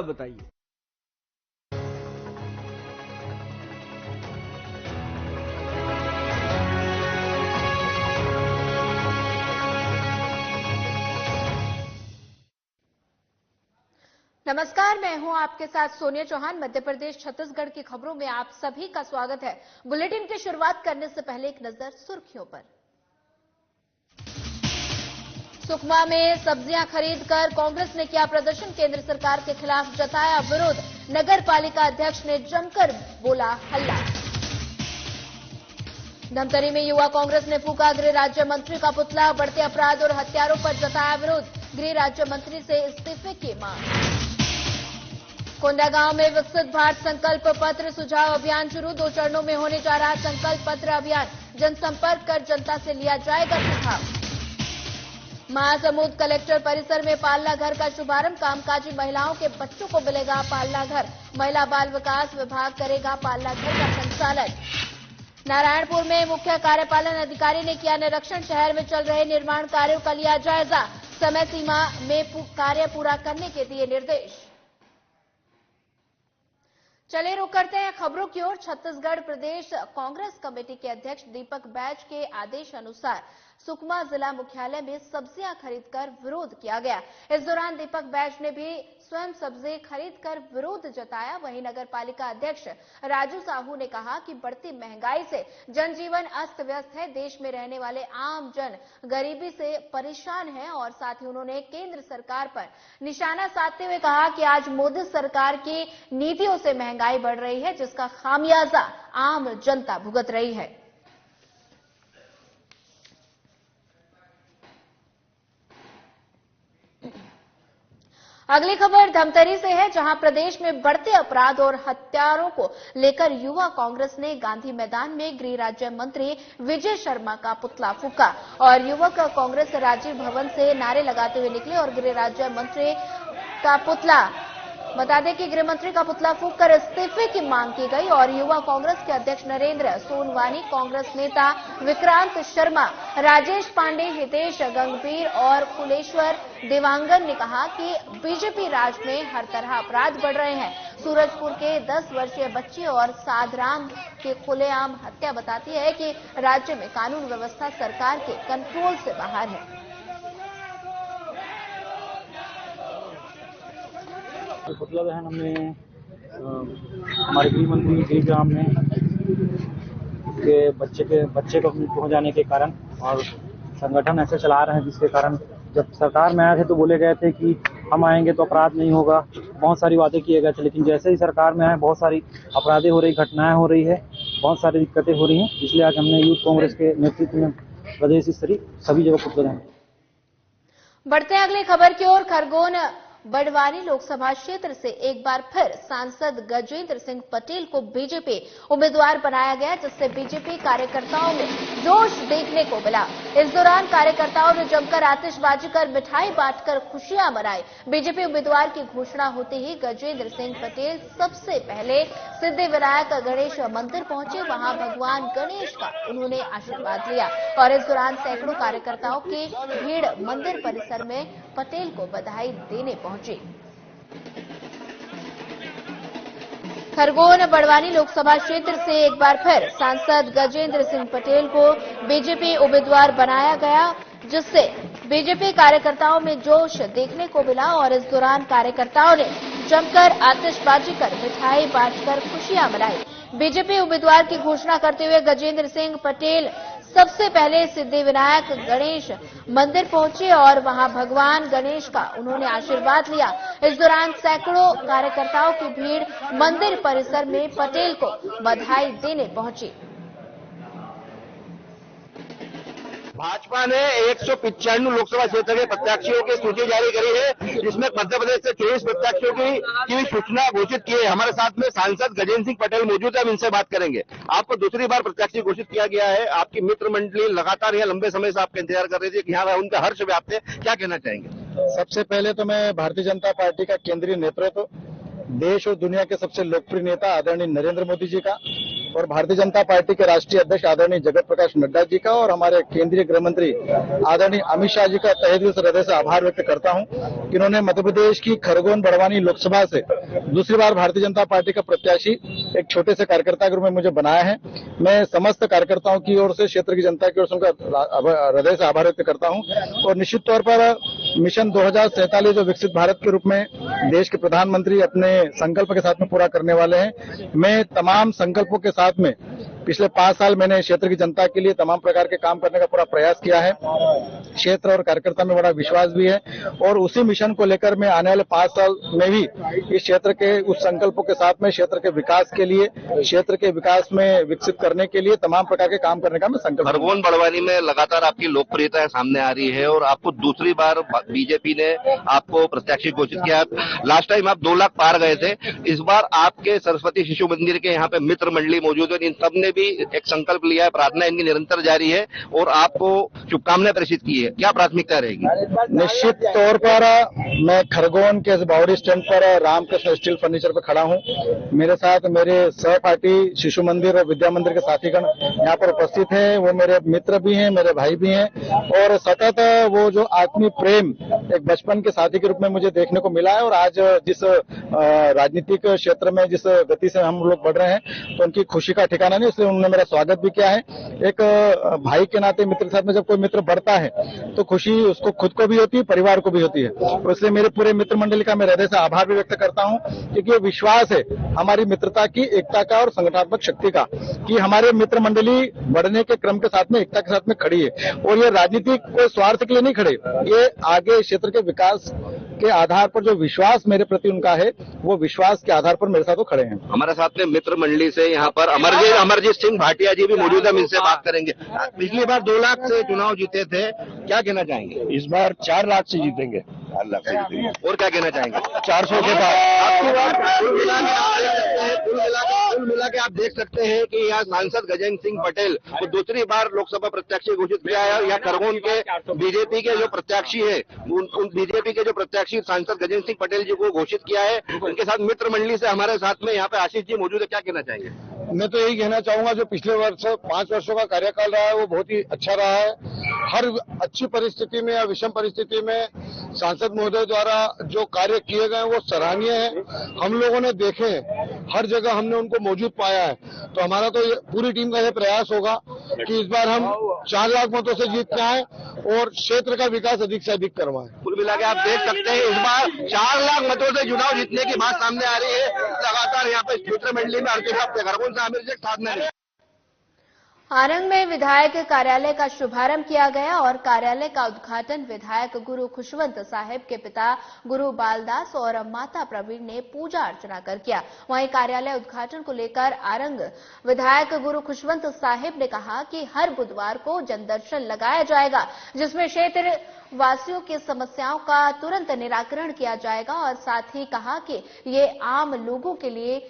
बताइए। नमस्कार, मैं हूं आपके साथ सोनिया चौहान। मध्य प्रदेश छत्तीसगढ़ की खबरों में आप सभी का स्वागत है। बुलेटिन की शुरुआत करने से पहले एक नजर सुर्खियों पर। सुकमा में सब्जियां खरीदकर कांग्रेस ने किया प्रदर्शन, केंद्र सरकार के खिलाफ जताया विरोध। नगर पालिका अध्यक्ष ने जमकर बोला हल्ला। धमतरी में युवा कांग्रेस ने फूका गृह राज्य मंत्री का पुतला, बढ़ते अपराध और हत्यारों पर जताया विरोध। गृह राज्य मंत्री से इस्तीफे की मांग। कोंडागांव में विकसित भारत संकल्प पत्र सुझाव अभियान शुरू, 2 चरणों में होने जा रहा संकल्प पत्र अभियान। जनसंपर्क कर जनता से लिया जाएगा सुझाव। महासमुंद कलेक्टर परिसर में पालना घर का शुभारंभ, कामकाजी महिलाओं के बच्चों को मिलेगा पालना घर। महिला बाल विकास विभाग करेगा पालना घर का संचालन। नारायणपुर में मुख्य कार्यपालन अधिकारी ने किया निरीक्षण, शहर में चल रहे निर्माण कार्यों का लिया जायजा, समय सीमा में कार्य पूरा करने के दिए निर्देश। चलिए रुक करते हैं खबरों की ओर। छत्तीसगढ़ प्रदेश कांग्रेस कमेटी के अध्यक्ष दीपक बैज के आदेश अनुसार सुकमा जिला मुख्यालय में सब्जियां खरीदकर विरोध किया गया। इस दौरान दीपक बैज ने भी स्वयं सब्जी खरीदकर विरोध जताया। वहीं नगर पालिका अध्यक्ष राजू साहू ने कहा कि बढ़ती महंगाई से जनजीवन अस्त व्यस्त है, देश में रहने वाले आम जन गरीबी से परेशान है। और साथ ही उन्होंने केंद्र सरकार पर निशाना साधते हुए कहा कि आज मोदी सरकार की नीतियों से महंगाई बढ़ रही है, जिसका खामियाजा आम जनता भुगत रही है। अगली खबर धमतरी से है, जहां प्रदेश में बढ़ते अपराध और हत्यारों को लेकर युवा कांग्रेस ने गांधी मैदान में गृह राज्य मंत्री विजय शर्मा का पुतला फूका और युवक कांग्रेस राजीव भवन से नारे लगाते हुए निकले और गृह राज्य मंत्री का पुतला बता दें कि गृह मंत्री का पुतला फूंककर इस्तीफे की मांग की गई। और युवा कांग्रेस के अध्यक्ष नरेंद्र सोनवानी, कांग्रेस नेता विक्रांत शर्मा, राजेश पांडे, हितेश गंगवीर और कुलेश्वर देवांगन ने कहा कि बीजेपी राज में हर तरह अपराध बढ़ रहे हैं। सूरजपुर के 10 वर्षीय बच्चे और साधराम की खुलेआम हत्या बताती है कि राज्य में कानून व्यवस्था सरकार के कंट्रोल से बाहर है। पुतला दहन हमने हमारे गृह मंत्री गिरिराम ने के बच्चे को मृत्यु हो जाने के कारण और संगठन ऐसे चला रहे हैं, जिसके कारण जब सरकार में आए थे तो बोले गए थे कि हम आएंगे तो अपराध नहीं होगा, बहुत सारी वादे किए गए थे। लेकिन जैसे ही सरकार में आए बहुत सारी अपराधें हो रही, घटनाएं हो रही है, बहुत सारी दिक्कतें हो रही हैं। इसलिए आज हमने यूथ कांग्रेस के नेतृत्व में प्रदेश स्तरीय सभी जगह पुतला दहन। बढ़ते हैं अगली खबर की ओर। खरगोन बड़वानी लोकसभा क्षेत्र से एक बार फिर सांसद गजेंद्र सिंह पटेल को बीजेपी उम्मीदवार बनाया गया, जिससे बीजेपी कार्यकर्ताओं में जोश देखने को मिला। इस दौरान कार्यकर्ताओं ने जमकर आतिशबाजी कर मिठाई बांटकर खुशियां मनाई। बीजेपी उम्मीदवार की घोषणा होते ही गजेंद्र सिंह पटेल सबसे पहले सिद्धिविनायक गणेश मंदिर पहुंचे, वहां भगवान गणेश का उन्होंने आशीर्वाद लिया और इस दौरान सैकड़ों कार्यकर्ताओं की भीड़ मंदिर परिसर में पटेल को बधाई देने पहुंची। खरगोन बड़वानी लोकसभा क्षेत्र से एक बार फिर सांसद गजेंद्र सिंह पटेल को बीजेपी उम्मीदवार बनाया गया, जिससे बीजेपी कार्यकर्ताओं में जोश देखने को मिला और इस दौरान कार्यकर्ताओं ने जमकर आतिशबाजी कर मिठाई बांटकर खुशियां मनाई। बीजेपी उम्मीदवार की घोषणा करते हुए गजेंद्र सिंह पटेल सबसे पहले सिद्धिविनायक गणेश मंदिर पहुंचे और वहां भगवान गणेश का उन्होंने आशीर्वाद लिया। इस दौरान सैकड़ों कार्यकर्ताओं की भीड़ मंदिर परिसर में पटेल को बधाई देने पहुंची। भाजपा ने 195 लोकसभा क्षेत्र के प्रत्याशियों की सूची जारी करी है, जिसमें मध्य प्रदेश से 24 प्रत्याशियों की सूचना घोषित की है। हमारे साथ में सांसद गजेंद्र सिंह पटेल मौजूद है, हम इनसे बात करेंगे। आपको दूसरी बार प्रत्याशी घोषित किया गया है, आपकी मित्र मंडली लगातार यहाँ लंबे समय से आपका इंतजार कर रही थी कि यहाँ उनका हर्ष व्याप्त है, क्या कहना चाहेंगे? सबसे पहले तो मैं भारतीय जनता पार्टी का केंद्रीय नेतृत्व, देश और दुनिया के सबसे लोकप्रिय नेता आदरणीय नरेंद्र मोदी जी का और भारतीय जनता पार्टी के राष्ट्रीय अध्यक्ष आदरणीय जगत प्रकाश नड्डा जी का और हमारे केंद्रीय गृह मंत्री आदरणीय अमित शाह जी का तहे दिल से हृदय से आभार व्यक्त करता हूं कि उन्होंने मध्य प्रदेश की खरगोन बड़वानी लोकसभा से दूसरी बार भारतीय जनता पार्टी का प्रत्याशी एक छोटे से कार्यकर्ता के रूप में मुझे बनाया है। मैं समस्त कार्यकर्ताओं की ओर से, क्षेत्र की जनता की ओर से उनका हृदय से आभार व्यक्त करता हूं और निश्चित तौर पर मिशन 2047 जो विकसित भारत के रूप में देश के प्रधानमंत्री अपने संकल्प के साथ में पूरा करने वाले हैं। मैं तमाम संकल्पों के साथ में पिछले 5 साल मैंने क्षेत्र की जनता के लिए तमाम प्रकार के काम करने का पूरा प्रयास किया है। क्षेत्र और कार्यकर्ता में बड़ा विश्वास भी है और उसी मिशन को लेकर मैं आने वाले 5 साल में भी इस क्षेत्र के उस संकल्पों के साथ में क्षेत्र के विकास के लिए, क्षेत्र के विकास में विकसित करने के लिए तमाम प्रकार के काम करने का मैं संकल्प। खरगोन बड़वानी में लगातार आपकी लोकप्रियता सामने आ रही है और आपको दूसरी बार बीजेपी ने आपको प्रत्याशी घोषित किया। लास्ट टाइम आप 2 लाख पार गए थे, इस बार आपके सरस्वती शिशु मंदिर के यहाँ पे मित्र मंडली मौजूद है, इन सब ने भी एक संकल्प लिया है, प्रार्थना इनकी निरंतर जारी है और आपको शुभकामनाएं प्रेषित की है। क्या प्राथमिकता रहेगी? निश्चित तौर पर मैं खरगोन के बावड़ी स्टैंड पर रामकृष्ण स्टील फर्नीचर पर खड़ा हूं। मेरे साथ मेरे सहपाठी शिशु मंदिर और विद्या मंदिर के साथीगण यहाँ पर उपस्थित हैं। वो मेरे मित्र भी हैं, मेरे भाई भी हैं और सतत वो जो आत्मीय प्रेम एक बचपन के साथी के रूप में मुझे देखने को मिला है और आज जिस राजनीतिक क्षेत्र में जिस गति से हम लोग बढ़ रहे हैं तो उनकी खुशी का ठिकाना नहीं, इसलिए उन्होंने मेरा स्वागत भी किया है। एक भाई के नाते मित्र के साथ में जब कोई मित्र बढ़ता है तो खुशी उसको खुद को भी होती है, परिवार को भी होती है। तो इसलिए मेरे पूरे मित्र मंडली का मैं हृदय से आभार भी व्यक्त करता हूं क्योंकि ये विश्वास है हमारी मित्रता की, एकता का और संगठनात्मक शक्ति का कि हमारे मित्र मंडली बढ़ने के क्रम के साथ में एकता के साथ में खड़ी है और ये राजनीतिक कोई स्वार्थ के लिए नहीं खड़े, ये आगे क्षेत्र के विकास के आधार पर जो विश्वास मेरे प्रति उनका है वो विश्वास के आधार पर मेरे साथ वो खड़े हैं। हमारे साथ में मित्र मंडली से यहाँ पर अमरजीत सिंह भाटिया जी भी मौजूद है, इनसे बात करेंगे। पिछली बार 2 लाख से चुनाव जीते थे, क्या कहना चाहेंगे? इस बार 4 लाख से जीतेंगे। 4 लाख से जीतेंगे और क्या कहना चाहेंगे? 400 के बाद आपकी बात कुल मिला के आप देख सकते हैं कि यहाँ सांसद गजेंद्र सिंह पटेल को दूसरी बार लोकसभा प्रत्याशी घोषित किया है। या खरगोन के बीजेपी के जो प्रत्याशी है उन बीजेपी के जो प्रत्याशी सांसद गजेंद्र सिंह पटेल जी को घोषित किया है। उनके साथ मित्र मंडली से हमारे साथ में यहाँ पे आशीष जी मौजूद है, क्या कहना चाहेंगे? मैं तो यही कहना चाहूंगा जो पिछले वर्ष 5 वर्षों का कार्यकाल रहा है वो बहुत ही अच्छा रहा है। हर अच्छी परिस्थिति में या विषम परिस्थिति में सांसद महोदय द्वारा जो कार्य किए गए वो सराहनीय है। हम लोगों ने देखे, हर जगह हमने उनको मौजूद पाया है। तो हमारा तो पूरी टीम का यह प्रयास होगा कि इस बार हम 4 लाख मतों से जीत के आए और क्षेत्र का विकास अधिक से अधिक करवाएं। कुल मिला के आप देख सकते हैं इस बार 4 लाख मतों से चुनाव जीतने की बात सामने आ रही है। लगातार यहाँ पे मित्र मंडली में खरगोन से आमिर शेख साधना है। आरंग में विधायक कार्यालय का शुभारंभ किया गया और कार्यालय का उद्घाटन विधायक गुरु खुशवंत साहिब के पिता गुरु बालदास और माता प्रवीण ने पूजा अर्चना कर किया। वहीं कार्यालय उद्घाटन को लेकर आरंग विधायक गुरु खुशवंत साहिब ने कहा कि हर बुधवार को जनदर्शन लगाया जाएगा जिसमें क्षेत्र वासियों की समस्याओं का तुरंत निराकरण किया जाएगा और साथ ही कहा कि ये आम लोगों के लिए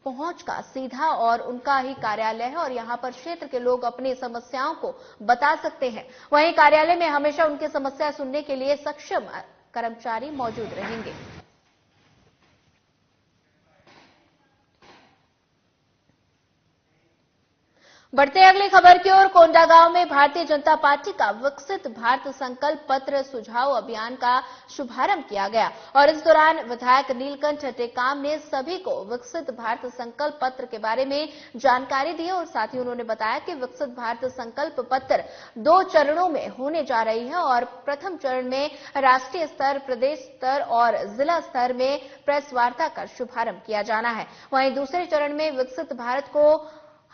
पहुंच का सीधा और उनका ही कार्यालय है और यहां पर क्षेत्र के लोग अपनी समस्याओं को बता सकते हैं। वहीं कार्यालय में हमेशा उनकी समस्या सुनने के लिए सक्षम कर्मचारी मौजूद रहेंगे। बढ़ते अगली खबर की ओर। कोंडागांव में भारतीय जनता पार्टी का विकसित भारत संकल्प पत्र सुझाव अभियान का शुभारंभ किया गया और इस दौरान विधायक नीलकंठ टेकाम ने सभी को विकसित भारत संकल्प पत्र के बारे में जानकारी दी और साथ ही उन्होंने बताया कि विकसित भारत संकल्प पत्र 2 चरणों में होने जा रही है और प्रथम चरण में राष्ट्रीय स्तर, प्रदेश स्तर और जिला स्तर में प्रेस वार्ता का शुभारंभ किया जाना है। वहीं दूसरे चरण में विकसित भारत को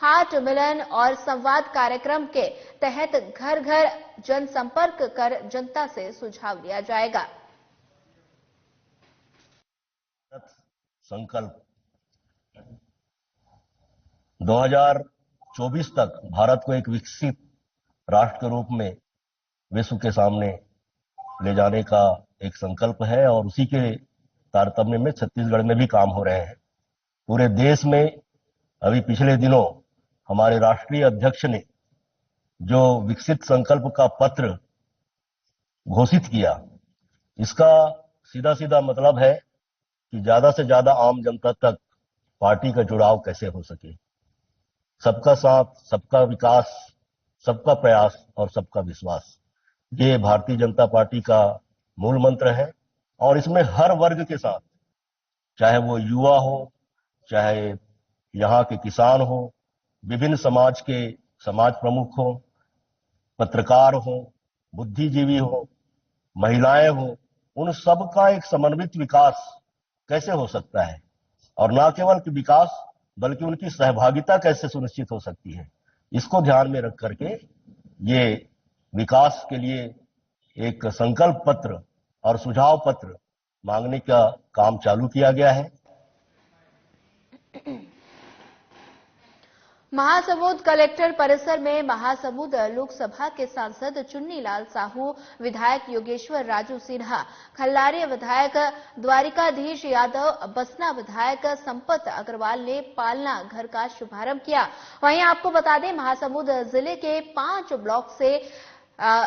हाट मिलन और संवाद कार्यक्रम के तहत घर घर जनसंपर्क कर जनता से सुझाव लिया जाएगा। संकल्प 2024 तक भारत को एक विकसित राष्ट्र के रूप में विश्व के सामने ले जाने का एक संकल्प है और उसी के तारतम्य में छत्तीसगढ़ में भी काम हो रहे हैं। पूरे देश में अभी पिछले दिनों हमारे राष्ट्रीय अध्यक्ष ने जो विकसित संकल्प का पत्र घोषित किया, इसका सीधा सीधा मतलब है कि ज्यादा से ज्यादा आम जनता तक पार्टी का जुड़ाव कैसे हो सके। सबका साथ, सबका विकास, सबका प्रयास और सबका विश्वास, ये भारतीय जनता पार्टी का मूल मंत्र है। और इसमें हर वर्ग के साथ, चाहे वो युवा हो, चाहे यहाँ के किसान हो, विभिन्न समाज प्रमुख हो, पत्रकार हो, बुद्धिजीवी हो, महिलाएं हो, उन सब का एक समन्वित विकास कैसे हो सकता है, और न केवल कि विकास बल्कि उनकी सहभागिता कैसे सुनिश्चित हो सकती है, इसको ध्यान में रख करके ये विकास के लिए एक संकल्प पत्र और सुझाव पत्र मांगने का काम चालू किया गया है। महासमुंद कलेक्टर परिसर में महासमुंद लोकसभा के सांसद चुन्नीलाल साहू, विधायक योगेश्वर राजू सिन्हा, खल्लारिया विधायक द्वारिकाधीश यादव, बसना विधायक संपत अग्रवाल ने पालना घर का शुभारंभ किया। वहीं आपको बता दें, महासमुंद जिले के 5 ब्लॉक से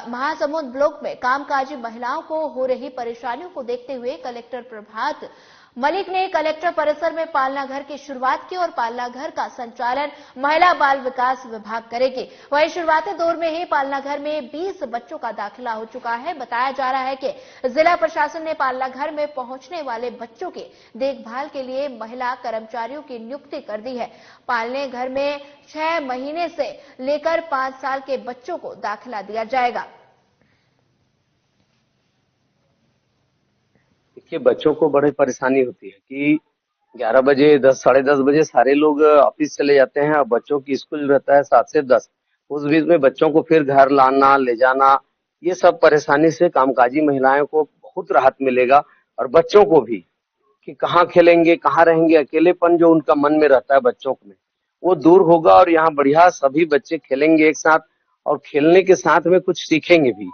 महासमुंद ब्लॉक में कामकाजी महिलाओं को हो रही परेशानियों को देखते हुए कलेक्टर प्रभात मलिक ने कलेक्टर परिसर में पालना घर की शुरुआत की और पालना घर का संचालन महिला बाल विकास विभाग करेगी। वहीं शुरुआती दौर में ही पालना घर में 20 बच्चों का दाखिला हो चुका है। बताया जा रहा है कि जिला प्रशासन ने पालना घर में पहुंचने वाले बच्चों की देखभाल के लिए महिला कर्मचारियों की नियुक्ति कर दी है। पालने घर में 6 महीने से लेकर 5 साल के बच्चों को दाखिला दिया जाएगा। देखिए, बच्चों को बड़ी परेशानी होती है कि 11 बजे 10 साढ़े 10 बजे सारे लोग ऑफिस चले जाते हैं और बच्चों की स्कूल रहता है 7 से 10। उस बीच में बच्चों को फिर घर लाना ले जाना, ये सब परेशानी से कामकाजी महिलाओं को बहुत राहत मिलेगा और बच्चों को भी कि कहाँ खेलेंगे, कहाँ रहेंगे, अकेलेपन जो उनका मन में रहता है बच्चों में वो दूर होगा और यहाँ बढ़िया सभी बच्चे खेलेंगे एक साथ और खेलने के साथ में कुछ सीखेंगे भी।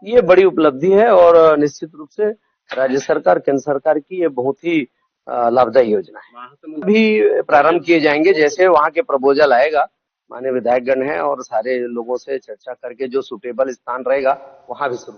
ये बड़ी उपलब्धि है और निश्चित रूप से राज्य सरकार, केंद्र सरकार की ये बहुत ही लाभदायी योजना है। भी प्रारंभ किए जाएंगे जैसे वहाँ के प्रपोजल आएगा, माननीय विधायकगण हैं और सारे लोगों से चर्चा करके जो सुटेबल स्थान रहेगा वहाँ भी शुरू।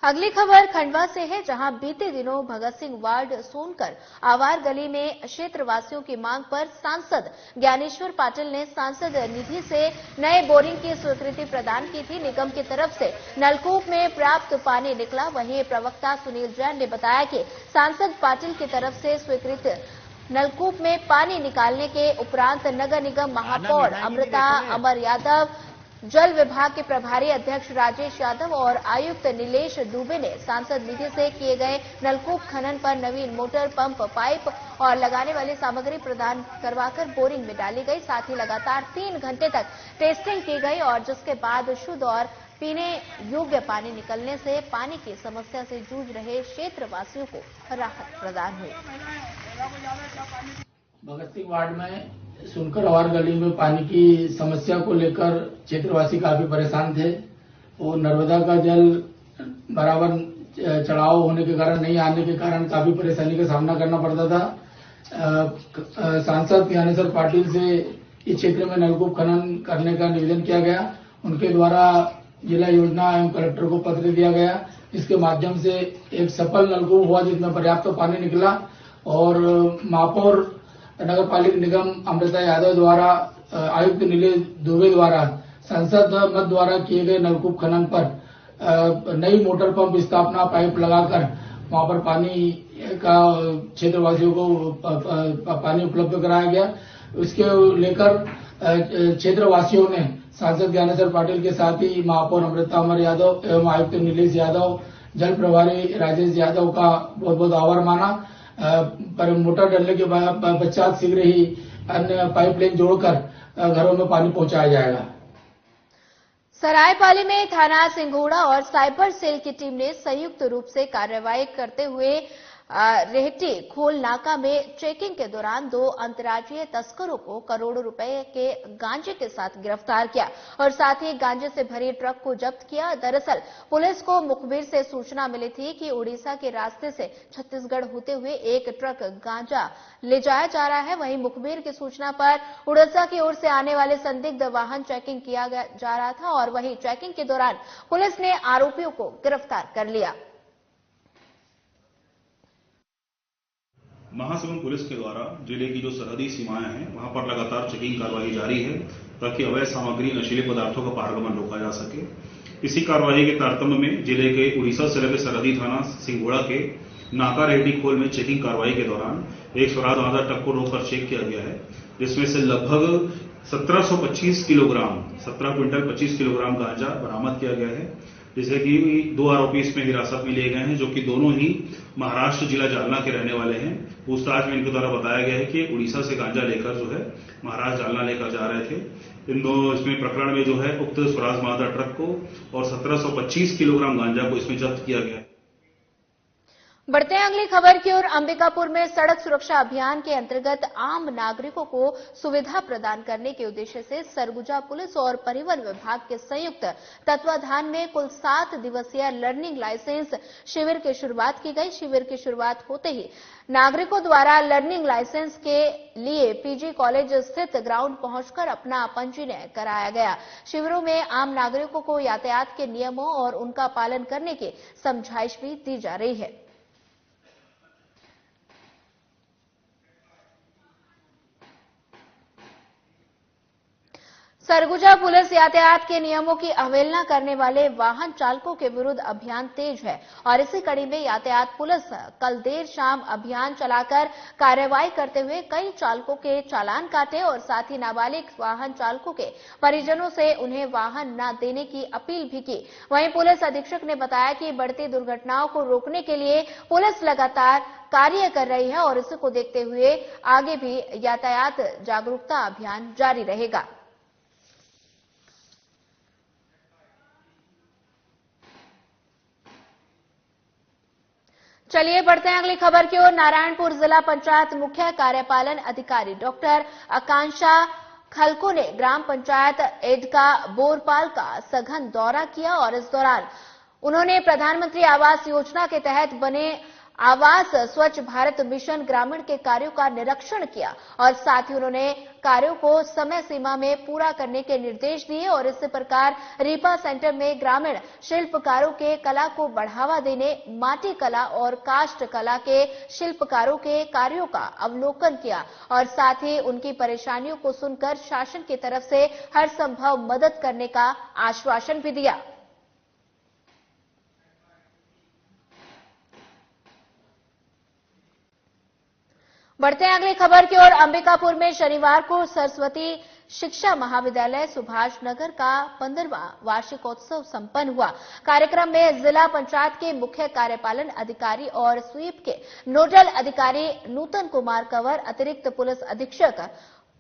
अगली खबर खंडवा से है, जहां बीते दिनों भगत सिंह वार्ड सोनकर आवार गली में क्षेत्रवासियों की मांग पर सांसद ज्ञानेश्वर पाटिल ने सांसद निधि से नए बोरिंग की स्वीकृति प्रदान की थी। निगम की तरफ से नलकूप में पर्याप्त पानी निकला। वहीं प्रवक्ता सुनील जैन ने बताया कि सांसद पाटिल की तरफ से स्वीकृत नलकूप में पानी निकालने के उपरांत नगर निगम महापौर अमृता अमर यादव, जल विभाग के प्रभारी अध्यक्ष राजेश यादव और आयुक्त नीलेश दुबे ने सांसद निधि से किए गए नलकूप खनन पर नवीन मोटर, पंप, पाइप और लगाने वाली सामग्री प्रदान करवाकर बोरिंग में डाली गई। साथ ही लगातार 3 घंटे तक टेस्टिंग की गई और जिसके बाद शुद्ध और पीने योग्य पानी निकलने से पानी की समस्या से जूझ रहे क्षेत्रवासियों को राहत प्रदान हुई। भगत सिंह वार्ड में सुनकर आवार गली में पानी की समस्या को लेकर क्षेत्रवासी काफी परेशान थे। वो नर्मदा का जल बराबर चढ़ाव होने के कारण, नहीं आने के कारण काफी परेशानी का सामना करना पड़ता था। सांसद ज्ञानेश्वर पाटिल से इस क्षेत्र में नलकूप खनन करने का निवेदन किया गया। उनके द्वारा जिला योजना एवं कलेक्टर को पत्र दिया गया, जिसके माध्यम से एक सफल नलकूप हुआ जिसमें पर्याप्त पानी निकला और महापौर नगर पालिका निगम अमृता यादव द्वारा, आयुक्त नीलेश दुबे द्वारा संसद मत द्वारा किए गए नलकूप खनन पर नई मोटर पंप स्थापना, पाइप लगाकर वहां पर पानी का क्षेत्रवासियों को पानी उपलब्ध कराया गया। उसके लेकर क्षेत्रवासियों ने सांसद ज्ञानेश्वर पाटिल के साथ ही महापौर अमृता अमर यादव एवं आयुक्त नीलेश यादव, जल प्रभारी राजेश यादव का बहुत बहुत आभार माना। पर मोटर डालने के पश्चात शीघ्र ही अन्य पाइपलाइन जोड़कर घरों में पानी पहुंचाया जाएगा। सरायपाली में थाना सिंघोड़ा और साइबर सेल की टीम ने संयुक्त रूप से कार्रवाई करते हुए रेहटी खोल नाका में चेकिंग के दौरान 2 अंतर्राज्यीय तस्करों को करोड़ों रुपए के गांजे के साथ गिरफ्तार किया और साथ ही गांजे से भरी ट्रक को जब्त किया। दरअसल पुलिस को मुखबिर से सूचना मिली थी कि उड़ीसा के रास्ते से छत्तीसगढ़ होते हुए एक ट्रक गांजा ले जाया जा रहा है। वहीं मुखबिर की सूचना पर उड़ीसा की ओर से आने वाले संदिग्ध वाहन चेकिंग किया जा रहा था और वहीं चेकिंग के दौरान पुलिस ने आरोपियों को गिरफ्तार कर लिया। महासमुंद पुलिस के द्वारा जिले की जो सरहदी सीमाएं हैं वहां पर लगातार चेकिंग कार्रवाई जारी है ताकि अवैध सामग्री नशीले पदार्थों का पारगमन रोका जा सके। इसी कार्रवाई के तारतम्य में जिले के उड़ीसा से लगे सरहदी थाना सिंगोड़ा के नाका रेहडी खोल में चेकिंग कार्रवाई के दौरान एक स्वराज गांजा ट्रक को रोककर चेक किया गया है, जिसमें से लगभग 1725 किलोग्राम 17 क्विंटल 25 किलोग्राम गांजा बरामद किया गया है, जिसे कि 2 आरोपी इसमें हिरासत में लिए गए हैं, जो कि दोनों ही महाराष्ट्र जिला जालना के रहने वाले हैं। पूछताछ में इनके द्वारा बताया गया है कि उड़ीसा से गांजा लेकर जो है महाराष्ट्र जालना लेकर जा रहे थे। इन दोनों इसमें प्रकरण में जो है उक्त स्वराज गांजा ट्रक को और 1725 किलोग्राम गांजा को इसमें जब्त किया गया है। बढ़ते हैं अगली खबर की ओर। अंबिकापुर में सड़क सुरक्षा अभियान के अंतर्गत आम नागरिकों को सुविधा प्रदान करने के उद्देश्य से सरगुजा पुलिस और परिवहन विभाग के संयुक्त तत्वाधान में कुल 7 दिवसीय लर्निंग लाइसेंस शिविर की शुरुआत की गई। शिविर की शुरुआत होते ही नागरिकों द्वारा लर्निंग लाइसेंस के लिए पीजी कॉलेज स्थित ग्राउंड पहुंचकर अपना पंजीयन कराया गया। शिविरों में आम नागरिकों को यातायात के नियमों और उनका पालन करने की समझाइश भी दी जा रही है। सरगुजा पुलिस यातायात के नियमों की अवहेलना करने वाले वाहन चालकों के विरुद्ध अभियान तेज है और इसी कड़ी में यातायात पुलिस कल देर शाम अभियान चलाकर कार्रवाई करते हुए कई चालकों के चालान काटे और साथ ही नाबालिग वाहन चालकों के परिजनों से उन्हें वाहन न देने की अपील भी की। वहीं पुलिस अधीक्षक ने बताया कि बढ़ती दुर्घटनाओं को रोकने के लिए पुलिस लगातार कार्य कर रही है और इसी को देखते हुए आगे भी यातायात जागरूकता अभियान जारी रहेगा। चलिए बढ़ते हैं अगली खबर की ओर। नारायणपुर जिला पंचायत मुख्य कार्यपालन अधिकारी डॉक्टर आकांक्षा खलको ने ग्राम पंचायत एडका बोरपाल का सघन दौरा किया और इस दौरान उन्होंने प्रधानमंत्री आवास योजना के तहत बने आवास स्वच्छ भारत मिशन ग्रामीण के कार्यों का निरीक्षण किया और साथ ही उन्होंने कार्यों को समय सीमा में पूरा करने के निर्देश दिए और इसी प्रकार रीपा सेंटर में ग्रामीण शिल्पकारों के कला को बढ़ावा देने माटी कला और काष्ठ कला के शिल्पकारों के कार्यों का अवलोकन किया और साथ ही उनकी परेशानियों को सुनकर शासन की तरफ से हर संभव मदद करने का आश्वासन भी दिया। बढ़ते हैं अगली खबर की ओर। अंबिकापुर में शनिवार को सरस्वती शिक्षा महाविद्यालय सुभाष नगर का 15वां वार्षिकोत्सव संपन्न हुआ। कार्यक्रम में जिला पंचायत के मुख्य कार्यपालन अधिकारी और स्वीप के नोडल अधिकारी नूतन कुमार कंवर, अतिरिक्त पुलिस अधीक्षक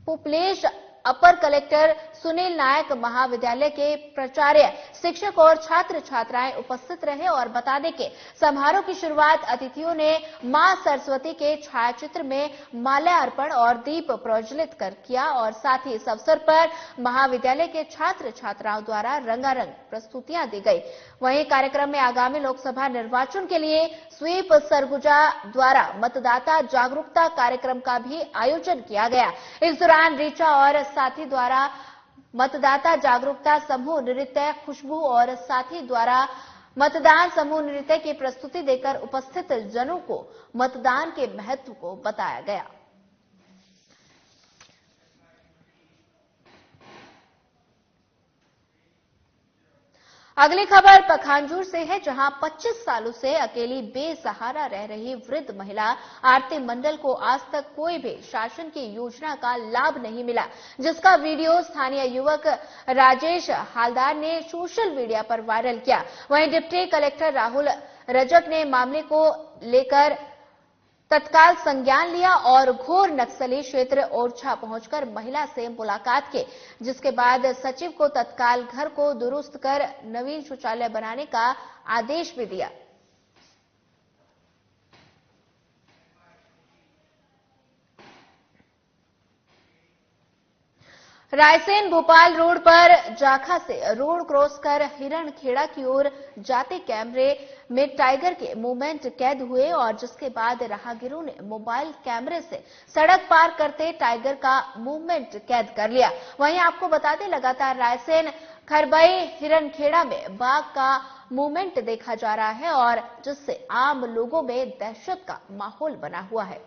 पुपलेश, अपर कलेक्टर सुनील नायक, महाविद्यालय के प्राचार्य, शिक्षक और छात्र छात्राएं उपस्थित रहे और बता दें कि समारोह की शुरुआत अतिथियों ने मां सरस्वती के छायाचित्र में माल्यार्पण और दीप प्रज्वलित कर किया और साथ ही इस अवसर पर महाविद्यालय के छात्र छात्राओं द्वारा रंगारंग प्रस्तुतियां दी गई। वहीं कार्यक्रम में आगामी लोकसभा निर्वाचन के लिए स्वीप सरगुजा द्वारा मतदाता जागरूकता कार्यक्रम का भी आयोजन किया गया। इस दौरान रीचा और साथी द्वारा मतदाता जागरूकता समूह नृत्य खुशबू और साथी द्वारा मतदान समूह नृत्य की प्रस्तुति देकर उपस्थित जनों को मतदान के महत्व को बताया गया। अगली खबर पखांजूर से है, जहां 25 सालों से अकेली बेसहारा रह रही वृद्ध महिला आरती मंडल को आज तक कोई भी शासन की योजना का लाभ नहीं मिला, जिसका वीडियो स्थानीय युवक राजेश हालदार ने सोशल मीडिया पर वायरल किया। वहीं डिप्टी कलेक्टर राहुल रजक ने मामले को लेकर तत्काल संज्ञान लिया और घोर नक्सली क्षेत्र ओरछा पहुंचकर महिला से मुलाकात की, जिसके बाद सचिव को तत्काल घर को दुरुस्त कर नवीन शौचालय बनाने का आदेश भी दिया। रायसेन भोपाल रोड पर जाखा से रोड क्रॉस कर हिरणखेड़ा की ओर जाते कैमरे में टाइगर के मूवमेंट कैद हुए और जिसके बाद राहगीरों ने मोबाइल कैमरे से सड़क पार करते टाइगर का मूवमेंट कैद कर लिया। वहीं आपको बता दें, लगातार रायसेन खरबई हिरणखेड़ा में बाघ का मूवमेंट देखा जा रहा है और जिससे आम लोगों में दहशत का माहौल बना हुआ है।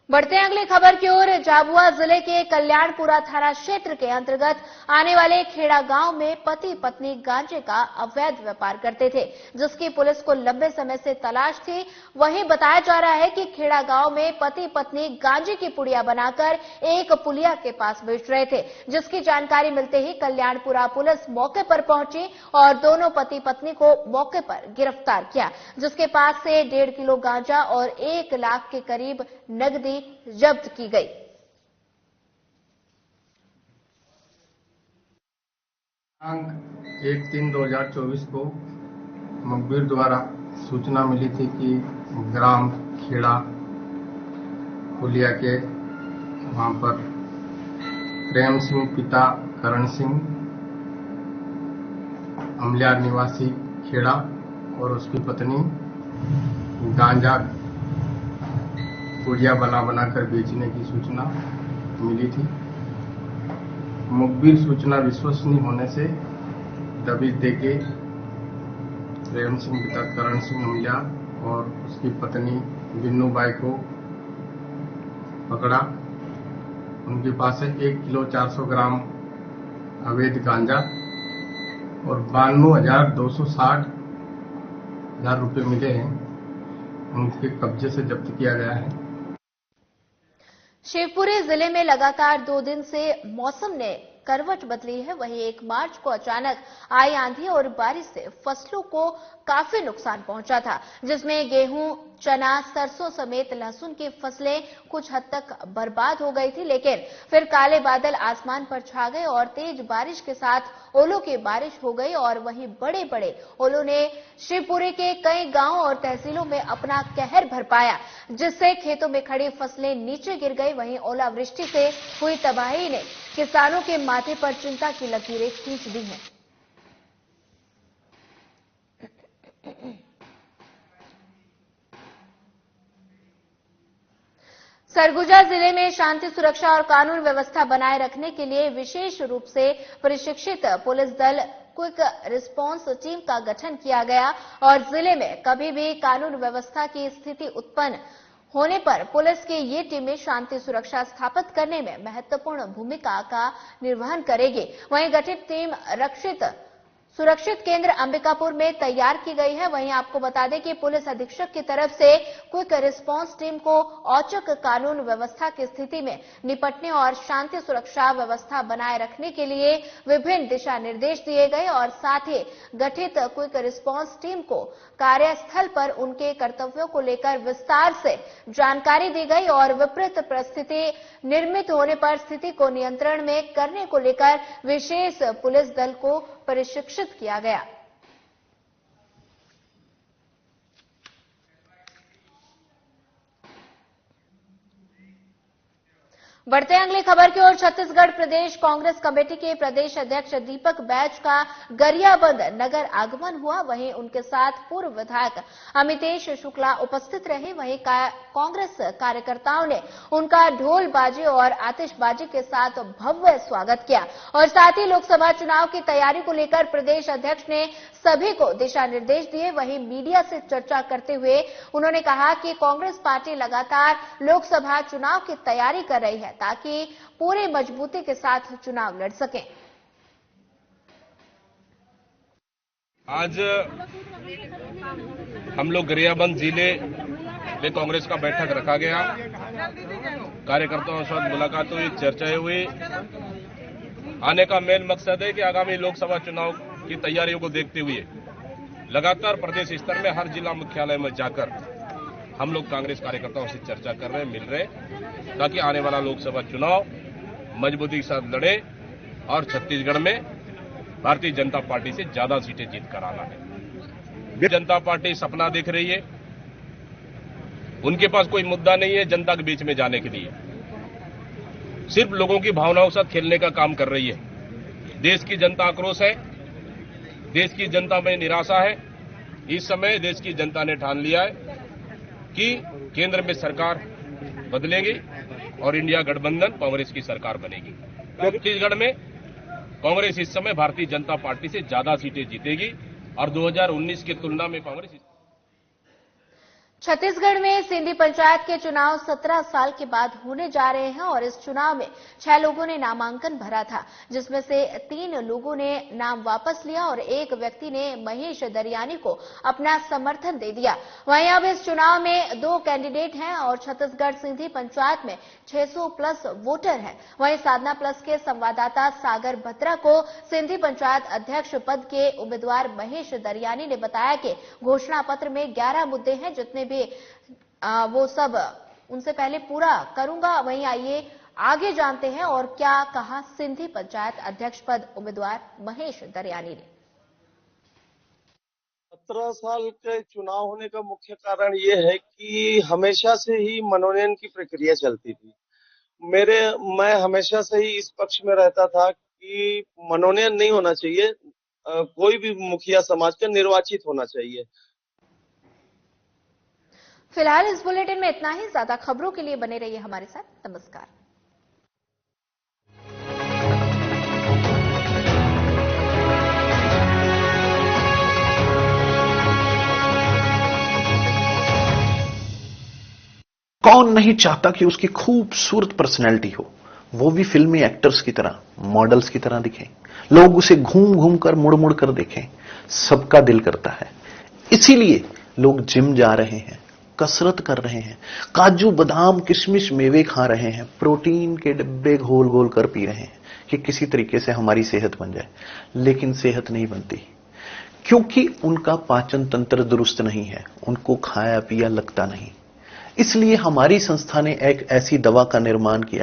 बढ़ते हैं अगली खबर की ओर। झाबुआ जिले के कल्याणपुरा थाना क्षेत्र के अंतर्गत आने वाले खेड़ा गांव में पति पत्नी गांजे का अवैध व्यापार करते थे, जिसकी पुलिस को लंबे समय से तलाश थी। वहीं बताया जा रहा है कि खेड़ा गांव में पति पत्नी गांजे की पुड़िया बनाकर एक पुलिया के पास बेच रहे थे, जिसकी जानकारी मिलते ही कल्याणपुरा पुलिस मौके पर पहुंची और दोनों पति पत्नी को मौके पर गिरफ्तार किया, जिसके पास से 1.5 किलो गांजा और 1 लाख के करीब नकदी जब्त की गई। दिनांक 1/3/2024 को मुखबिर द्वारा सूचना मिली थी कि ग्राम खेड़ा पुलिया के वहां पर प्रेम सिंह पिता करण सिंह अमलियार निवासी खेड़ा और उसकी पत्नी गांजा पुड़िया बनाकर बेचने की सूचना मिली थी। मुखबिर सूचना विश्वसनीय होने से दबिश देके प्रेम सिंह पिता करण सिंह अमलिया और उसकी पत्नी बिन्नू बाई को पकड़ा। उनके पास से 1 किलो 400 ग्राम अवैध गांजा और 92,260 रुपये मिले हैं, उनके कब्जे से जब्त किया गया है। शिवपुरी जिले में लगातार 2 दिन से मौसम ने करवट बदली है। वहीं 1 मार्च को अचानक आई आंधी और बारिश से फसलों को काफी नुकसान पहुंचा था, जिसमें गेहूं, चना, सरसों समेत लहसुन की फसलें कुछ हद तक बर्बाद हो गई थी। लेकिन फिर काले बादल आसमान पर छा गए और तेज बारिश के साथ ओलों की बारिश हो गई और वहीं बड़े बड़े ओलों ने शिवपुरी के कई गांवों और तहसीलों में अपना कहर भरपाया, जिससे खेतों में खड़ी फसलें नीचे गिर गई। वहीं ओलावृष्टि से हुई तबाही ने किसानों के माथे पर चिंता की लकीरें खींच दी हैं। सरगुजा जिले में शांति सुरक्षा और कानून व्यवस्था बनाए रखने के लिए विशेष रूप से प्रशिक्षित पुलिस दल क्विक रिस्पांस टीम का गठन किया गया और जिले में कभी भी कानून व्यवस्था की स्थिति उत्पन्न होने पर पुलिस की ये टीमें शांति सुरक्षा स्थापित करने में महत्वपूर्ण भूमिका का निर्वहन करेगी। वहीं गठित टीम सुरक्षित केंद्र अंबिकापुर में तैयार की गई है। वहीं आपको बता दें कि पुलिस अधीक्षक की तरफ से क्विक रिस्पांस टीम को औचक कानून व्यवस्था की स्थिति में निपटने और शांति सुरक्षा व्यवस्था बनाए रखने के लिए विभिन्न दिशा निर्देश दिए गए और साथ ही गठित क्विक रिस्पांस टीम को कार्यस्थल पर उनके कर्तव्यों को लेकर विस्तार से जानकारी दी गई और विपरीत परिस्थिति निर्मित होने पर स्थिति को नियंत्रण में करने को लेकर विशेष पुलिस दल को प्रशिक्षित किया गया। बढ़ते हैं अगली खबर की ओर। छत्तीसगढ़ प्रदेश कांग्रेस कमेटी के प्रदेश अध्यक्ष दीपक बैज का गरियाबंद नगर आगमन हुआ। वहीं उनके साथ पूर्व विधायक अमितेश शुक्ला उपस्थित रहे। वहीं कांग्रेस कार्यकर्ताओं ने उनका ढोल बाजे और आतिशबाजी के साथ भव्य स्वागत किया और साथ ही लोकसभा चुनाव की तैयारी को लेकर प्रदेश अध्यक्ष ने सभी को दिशा निर्देश दिए। वहीं मीडिया से चर्चा करते हुए उन्होंने कहा कि कांग्रेस पार्टी लगातार लोकसभा चुनाव की तैयारी कर रही है ताकि पूरी मजबूती के साथ चुनाव लड़ सकें। आज हम लोग गरियाबंद जिले में कांग्रेस का बैठक रखा गया। कार्यकर्ताओं के साथ मुलाकात हुई, चर्चाएं हुई। आने का मेन मकसद है कि आगामी लोकसभा चुनाव की तैयारियों को देखते हुए लगातार प्रदेश स्तर में हर जिला मुख्यालय में जाकर हम लोग कांग्रेस कार्यकर्ताओं से चर्चा कर रहे हैं, मिल रहे हैं, ताकि आने वाला लोकसभा चुनाव मजबूती के साथ लड़े और छत्तीसगढ़ में भारतीय जनता पार्टी से ज्यादा सीटें जीत कर आना है। जनता पार्टी सपना देख रही है, उनके पास कोई मुद्दा नहीं है जनता के बीच में जाने के लिए, सिर्फ लोगों की भावनाओं के साथ खेलने का काम कर रही है। देश की जनता आक्रोश है, देश की जनता में निराशा है। इस समय देश की जनता ने ठान लिया है कि केंद्र में सरकार बदलेगी और इंडिया गठबंधन कांग्रेस की सरकार बनेगी। छत्तीसगढ़ में कांग्रेस इस समय भारतीय जनता पार्टी से ज्यादा सीटें जीतेगी और 2019 की तुलना में कांग्रेस छत्तीसगढ़ में सिंधी पंचायत के चुनाव 17 साल के बाद होने जा रहे हैं और इस चुनाव में 6 लोगों ने नामांकन भरा था, जिसमें से 3 लोगों ने नाम वापस लिया और एक व्यक्ति ने महेश दरियानी को अपना समर्थन दे दिया। वहीं अब इस चुनाव में 2 कैंडिडेट हैं और छत्तीसगढ़ सिंधी पंचायत में 600 प्लस वोटर हैं। वहीं साधना प्लस के संवाददाता सागर भद्रा को सिंधी पंचायत अध्यक्ष पद के उम्मीदवार महेश दरियानी ने बताया कि घोषणा पत्र में 11 मुद्दे हैं, जितने भी वो सब उनसे पहले पूरा करूंगा। वहीं आइए आगे जानते हैं और क्या कहा सिंधी पंचायत अध्यक्ष पद उम्मीदवार महेश दरियानी ने। 17 साल के चुनाव होने का मुख्य कारण ये है कि हमेशा से ही मनोनयन की प्रक्रिया चलती थी। मैं हमेशा से ही इस पक्ष में रहता था कि मनोनयन नहीं होना चाहिए, कोई भी मुखिया समाज का निर्वाचित होना चाहिए। फिलहाल इस बुलेटिन में इतना ही। ज्यादा खबरों के लिए बने रहिए हमारे साथ। नमस्कार। कौन नहीं चाहता कि उसकी खूबसूरत पर्सनैलिटी हो, वो भी फिल्मी एक्टर्स की तरह, मॉडल्स की तरह दिखें, लोग उसे घूम घूम कर मुड़ मुड़ कर देखें। सबका दिल करता है, इसीलिए लोग जिम जा रहे हैं, कसरत कर रहे हैं, काजू बादाम किशमिश मेवे खा रहे हैं, प्रोटीन के डिब्बे घोल घोल कर पी रहे हैं कि किसी तरीके से हमारी सेहत बन जाए। लेकिन सेहत नहीं बनती, क्योंकि उनका पाचन तंत्र दुरुस्त नहीं है, उनको खाया पिया लगता नहीं। इसलिए हमारी संस्था ने एक ऐसी दवा का निर्माण किया